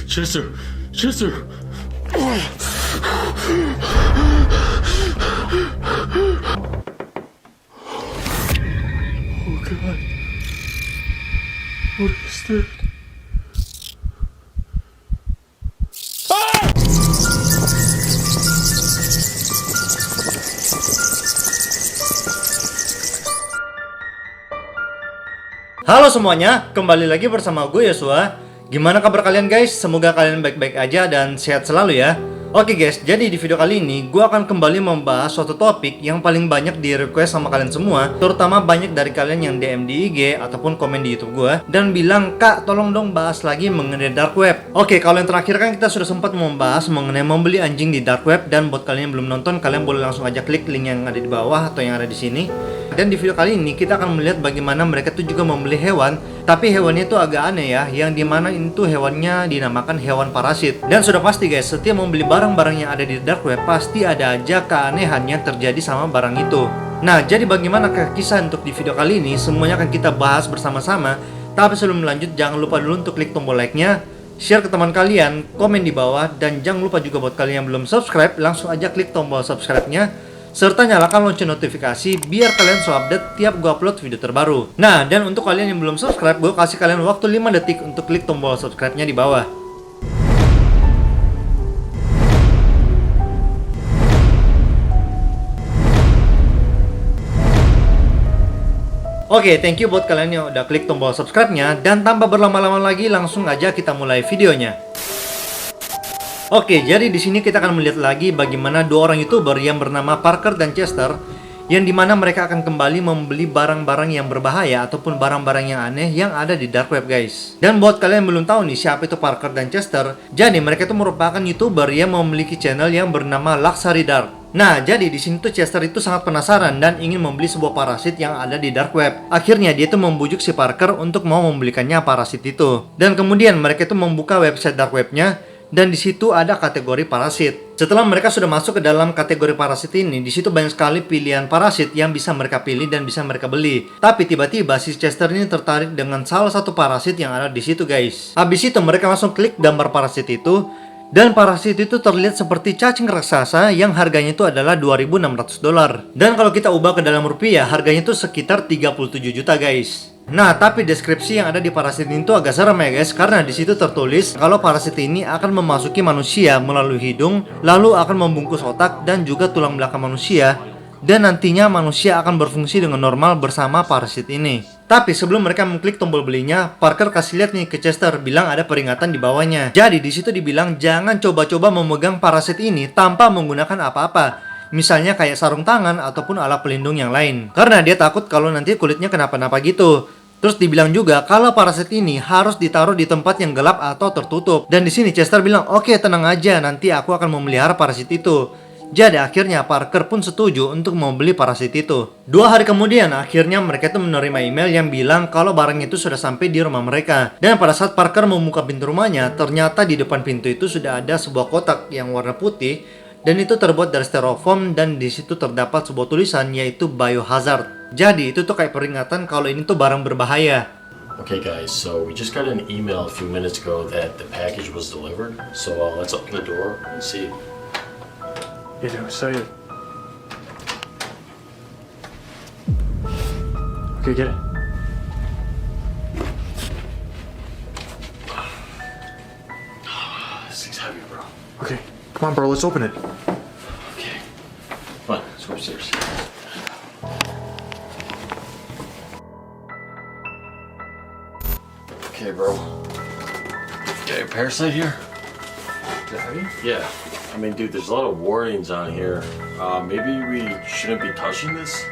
Chester! Chester! Oh God. What is that? Halo semuanya, kembali lagi bersama gue Yosua. Gimana kabar kalian guys? Semoga kalian baik-baik aja dan sehat selalu ya. Oke guys, jadi di video kali ini gue akan kembali membahas suatu topik yang paling banyak di request sama kalian semua. Terutama banyak dari kalian yang DM di IG ataupun komen di YouTube gue dan bilang, "Kak, tolong dong bahas lagi mengenai dark web." Oke, kalau yang terakhir kan kita sudah sempat membahas mengenai membeli anjing di dark web. Dan buat kalian yang belum nonton, kalian boleh langsung aja klik link yang ada di bawah atau yang ada di sini. Dan di video kali ini kita akan melihat bagaimana mereka tuh juga membeli hewan, tapi hewannya itu agak aneh ya, yang dimana itu hewannya dinamakan hewan parasit. Dan sudah pasti guys, setiap membeli barang-barang yang ada di dark web pasti ada aja keanehan yang terjadi sama barang itu. Nah, jadi bagaimana kisah untuk di video kali ini, semuanya akan kita bahas bersama-sama. Tapi sebelum lanjut, jangan lupa dulu untuk klik tombol like-nya, share ke teman kalian, komen di bawah, dan jangan lupa juga buat kalian yang belum subscribe, langsung aja klik tombol subscribe-nya serta nyalakan lonceng notifikasi biar kalian selalu update tiap gue upload video terbaru. Nah, dan untuk kalian yang belum subscribe, gue kasih kalian waktu 5 detik untuk klik tombol subscribe-nya di bawah. Oke, thank you buat kalian yang udah klik tombol subscribe-nya. Dan tanpa berlama-lama lagi, langsung aja kita mulai videonya. Oke, jadi di sini kita akan melihat lagi bagaimana dua orang YouTuber yang bernama Parker dan Chester, yang dimana mereka akan kembali membeli barang-barang yang berbahaya ataupun barang-barang yang aneh yang ada di dark web guys. Dan buat kalian yang belum tahu nih siapa itu Parker dan Chester, jadi mereka itu merupakan YouTuber yang memiliki channel yang bernama Luxury Dark. Nah, jadi di sini tuh Chester itu sangat penasaran dan ingin membeli sebuah parasit yang ada di dark web. Akhirnya dia tuh membujuk si Parker untuk mau membelikannya parasit itu. Dan kemudian mereka itu membuka website dark webnya. Dan di situ ada kategori parasit. Setelah mereka sudah masuk ke dalam kategori parasit ini, di situ banyak sekali pilihan parasit yang bisa mereka pilih dan bisa mereka beli. Tapi tiba-tiba si Chester ini tertarik dengan salah satu parasit yang ada di situ guys. Habis itu mereka langsung klik gambar parasit itu. Dan parasit itu terlihat seperti cacing raksasa yang harganya itu adalah $2.600. Dan kalau kita ubah ke dalam rupiah, harganya itu sekitar 37 juta guys. Nah, tapi deskripsi yang ada di parasit ini tuh agak serem ya guys, karena di situ tertulis kalau parasit ini akan memasuki manusia melalui hidung, lalu akan membungkus otak dan juga tulang belakang manusia, dan nantinya manusia akan berfungsi dengan normal bersama parasit ini. Tapi sebelum mereka mengklik tombol belinya, Parker kasih lihat nih ke Chester, bilang ada peringatan di bawahnya. Jadi di situ dibilang jangan coba-coba memegang parasit ini tanpa menggunakan apa-apa. Misalnya kayak sarung tangan ataupun alat pelindung yang lain. Karena dia takut kalau nanti kulitnya kenapa-napa gitu. Terus dibilang juga kalau parasit ini harus ditaruh di tempat yang gelap atau tertutup. Dan di sini Chester bilang, "Oke, tenang aja, nanti aku akan memelihara parasit itu." Jadi akhirnya Parker pun setuju untuk membeli parasit itu. 2 hari kemudian akhirnya mereka itu menerima email yang bilang kalau barang itu sudah sampai di rumah mereka. Dan pada saat Parker membuka pintu rumahnya, ternyata di depan pintu itu sudah ada sebuah kotak yang warna putih. Dan itu terbuat dari styrofoam dan di situ terdapat sebuah tulisan yaitu biohazard. Jadi itu tuh kayak peringatan kalau ini tuh barang berbahaya. Okay guys, so we just got an email a few minutes ago that the package was delivered. So let's open the door and see. Yeah, I'm excited. Okay, get it. This thing's heavy, bro. Okay, come on, bro, let's open it. Okay. Come on, let's go upstairs. Okay, bro. Got your parasite here? Is it heavy? Yeah. I mean, dude, there's a lot of warnings on here. Maybe we shouldn't be touching this?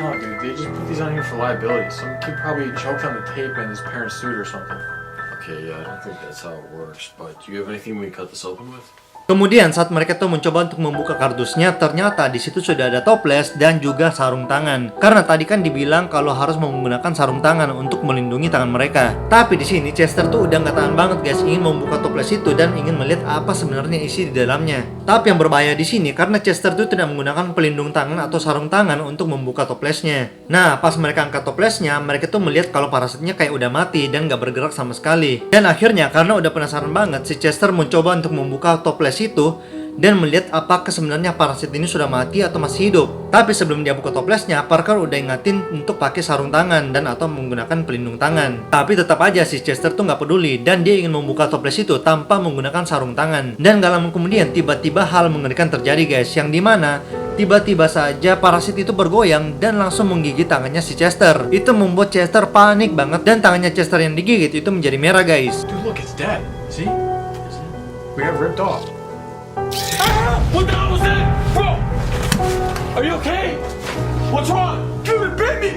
No, dude, they just put these on here for liability. Some kid probably choked on the tape and his parents sued or something. Okay, yeah, I don't think that's how it works. But do you have anything we can cut this open with? Kemudian saat mereka tuh mencoba untuk membuka kardusnya, ternyata di situ sudah ada toples dan juga sarung tangan. Karena tadi kan dibilang kalau harus menggunakan sarung tangan untuk melindungi tangan mereka. Tapi di sini Chester tuh udah nggak tahan banget guys, ingin membuka toples itu dan ingin melihat apa sebenarnya isi di dalamnya. Tapi yang berbahaya di sini karena Chester tuh tidak menggunakan pelindung tangan atau sarung tangan untuk membuka toplesnya. Nah, pas mereka angkat toplesnya, mereka tuh melihat kalau parasitnya kayak udah mati dan nggak bergerak sama sekali. Dan akhirnya karena udah penasaran banget, si Chester mencoba untuk membuka toples itu dan melihat apakah sebenarnya parasit ini sudah mati atau masih hidup. Tapi sebelum dia buka toplesnya, Parker udah ingatin untuk pakai sarung tangan dan atau menggunakan pelindung tangan. Tapi tetap aja si Chester tuh nggak peduli dan dia ingin membuka toples itu tanpa menggunakan sarung tangan. Dan gak lama kemudian tiba-tiba hal mengerikan terjadi guys, yang dimana tiba-tiba saja parasit itu bergoyang dan langsung menggigit tangannya si Chester. Itu membuat Chester panik banget dan tangannya Chester yang digigit itu menjadi merah guys. Dude, look, it's dead. See? We got ripped off. What the hell was that? Bro! Are you okay? What's wrong? Dude, it bit me!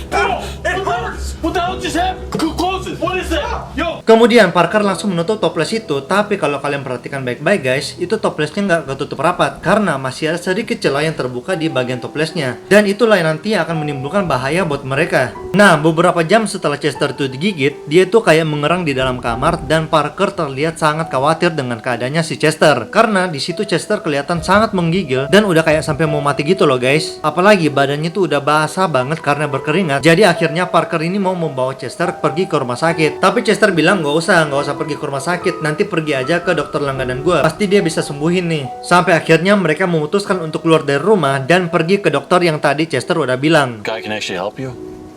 Bro! It hurts! What the hell just happened? Close it! What is that? Yo! Kemudian Parker langsung menutup toples itu, tapi kalau kalian perhatikan baik-baik guys, itu toplesnya nggak ketutup rapat karena masih ada sedikit celah yang terbuka di bagian toplesnya. Dan itulah yang nanti akan menimbulkan bahaya buat mereka. Nah, beberapa jam setelah Chester itu digigit, dia tuh kayak mengerang di dalam kamar dan Parker terlihat sangat khawatir dengan keadaannya si Chester. Karena di situ Chester kelihatan sangat menggigil dan udah kayak sampai mau mati gitu loh guys. Apalagi badannya tuh udah basah banget karena berkeringat. Jadi akhirnya Parker ini mau membawa Chester pergi ke rumah sakit. Tapi Chester bilang nggak usah pergi ke rumah sakit. Nanti pergi aja ke dokter langganan gue. Pasti dia bisa sembuhin nih. Sampai akhirnya mereka memutuskan untuk keluar dari rumah dan pergi ke dokter yang tadi Chester udah bilang. Guy can actually help you?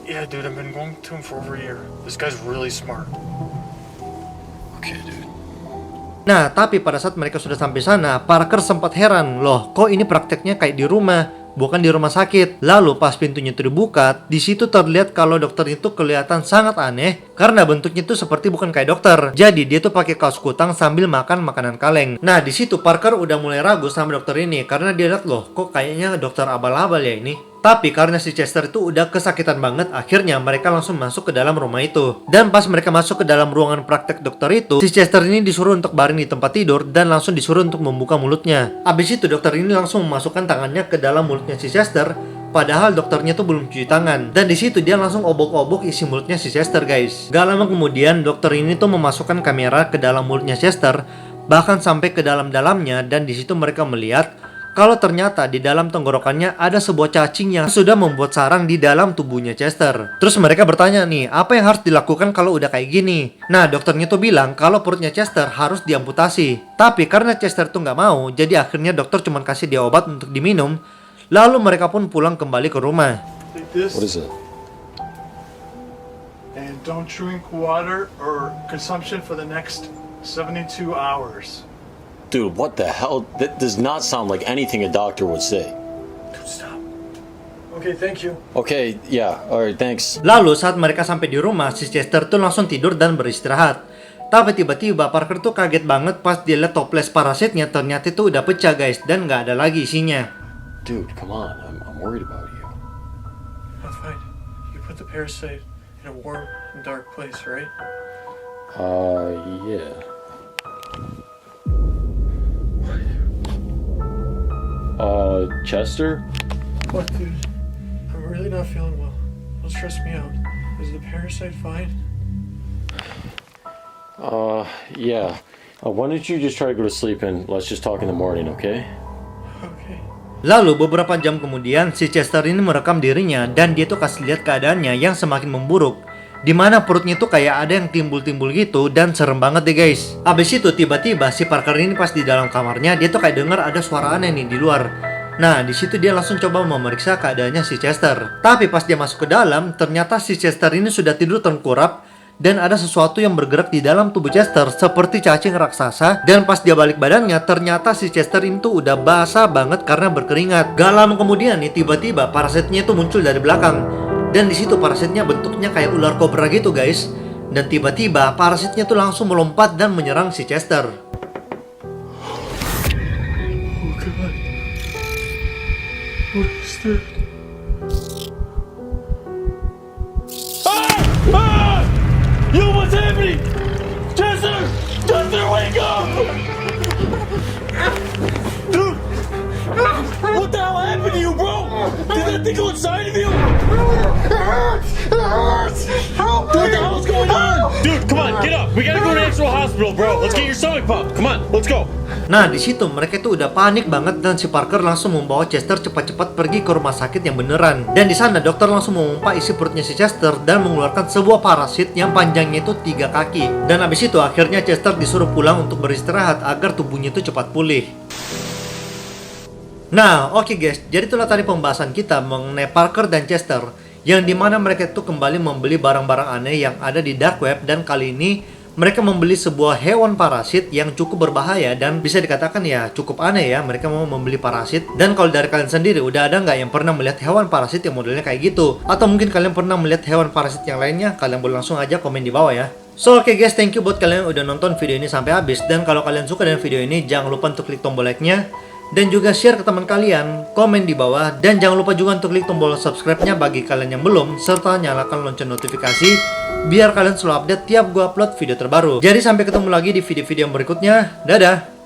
Yeah, dude, I've been going to him for over a year. This guy's really smart. Okay, dude. Nah, tapi pada saat mereka sudah sampai sana, Parker sempat heran, loh, kok ini prakteknya kayak di rumah, bukan di rumah sakit. Lalu pas pintunya itu dibuka, di situ terlihat kalau dokter itu kelihatan sangat aneh karena bentuknya itu seperti bukan kayak dokter. Jadi dia tuh pakai kaos kutang sambil makan makanan kaleng. Nah, di situ Parker udah mulai ragu sama dokter ini karena dia lihat, loh, kok kayaknya dokter abal-abal ya ini. Tapi karena si Chester itu udah kesakitan banget, akhirnya mereka langsung masuk ke dalam rumah itu. Dan pas mereka masuk ke dalam ruangan praktek dokter itu, si Chester ini disuruh untuk baring di tempat tidur dan langsung disuruh untuk membuka mulutnya. Abis itu dokter ini langsung memasukkan tangannya ke dalam mulutnya si Chester, padahal dokternya tuh belum cuci tangan. Dan di situ dia langsung obok-obok isi mulutnya si Chester guys. Gak lama kemudian dokter ini tuh memasukkan kamera ke dalam mulutnya Chester, bahkan sampai ke dalam-dalamnya, dan di situ mereka melihat kalau ternyata di dalam tenggorokannya ada sebuah cacing yang sudah membuat sarang di dalam tubuhnya Chester. Terus mereka bertanya nih, apa yang harus dilakukan kalau udah kayak gini? Nah, dokternya tuh bilang kalau perutnya Chester harus diamputasi. Tapi karena Chester tuh nggak mau, jadi akhirnya dokter cuma kasih dia obat untuk diminum. Lalu mereka pun pulang kembali ke rumah. Take this. What is it? And don't drink water or consumption for the next 72 hours. Dude, what the hell? That does not sound like anything a doctor would say. Dude, stop. Okay, thank you. Okay, yeah, alright, thanks. Lalu saat mereka sampai di rumah, si Chester tuh langsung tidur dan beristirahat. Tapi tiba-tiba Parker tuh kaget banget pas dia lihat toples parasitnya ternyata itu udah pecah guys dan nggak ada lagi isinya. Dude, come on, I'm worried about you. I'm fine. You put the parasite in a warm and dark place, right? Yeah. Chester? What, dude? I'm really not feeling well. Don't stress me out. Is the parasite fine? Yeah. Why don't you just try to go to sleep and let's just talk in the morning, okay? Okay. Lalu beberapa jam kemudian si Chester ini merekam dirinya dan dia tuh kasih lihat keadaannya yang semakin memburuk. Dimana perutnya tuh kayak ada yang timbul-timbul gitu dan serem banget deh guys. Abis itu tiba-tiba si Parker ini pas di dalam kamarnya dia tuh kayak dengar ada suara aneh nih di luar. Nah di situ dia langsung coba memeriksa keadaannya si Chester. Tapi pas dia masuk ke dalam ternyata si Chester ini sudah tidur tengkurap dan ada sesuatu yang bergerak di dalam tubuh Chester seperti cacing raksasa. Dan pas dia balik badannya ternyata si Chester ini tuh udah basah banget karena berkeringat. Gak lama kemudian nih tiba-tiba parasitnya itu muncul dari belakang. Dan di situ parasitnya bentuknya kayak ular kobra gitu guys. Dan tiba-tiba parasitnya tuh langsung melompat dan menyerang si Chester. Oh, God. What is that? Ah! Ah! Yo, what's happening? Chester! Chester! Chester, wake up! Dude! What the hell happened to you, bro? Did that thing go inside of you? Dude, what the hell's going on? Dude, come on, get up. We gotta go to the actual hospital, bro. Let's get your stomach pumped. Come on, let's go. Nah, di situ mereka tuh udah panik banget dan si Parker langsung membawa Chester cepat-cepat pergi ke rumah sakit yang beneran. Dan di sana dokter langsung memompa isi perutnya si Chester dan mengeluarkan sebuah parasit yang panjangnya itu 3 kaki. Dan abis itu akhirnya Chester disuruh pulang untuk beristirahat agar tubuhnya itu cepat pulih. Nah, oke guys, jadi itulah tadi pembahasan kita mengenai Parker dan Chester, yang dimana mereka itu kembali membeli barang-barang aneh yang ada di dark web, dan kali ini mereka membeli sebuah hewan parasit yang cukup berbahaya dan bisa dikatakan ya cukup aneh ya, mereka mau membeli parasit. Dan kalau dari kalian sendiri, udah ada nggak yang pernah melihat hewan parasit yang modelnya kayak gitu? Atau mungkin kalian pernah melihat hewan parasit yang lainnya? Kalian boleh langsung aja komen di bawah ya. So oke guys, thank you buat kalian yang udah nonton video ini sampai habis. Dan kalau kalian suka dengan video ini, jangan lupa untuk klik tombol like-nya dan juga share ke teman kalian, komen di bawah, dan jangan lupa juga untuk klik tombol subscribe-nya bagi kalian yang belum, serta nyalakan lonceng notifikasi biar kalian selalu update tiap gua upload video terbaru. Jadi sampai ketemu lagi di video-video yang berikutnya. Dadah!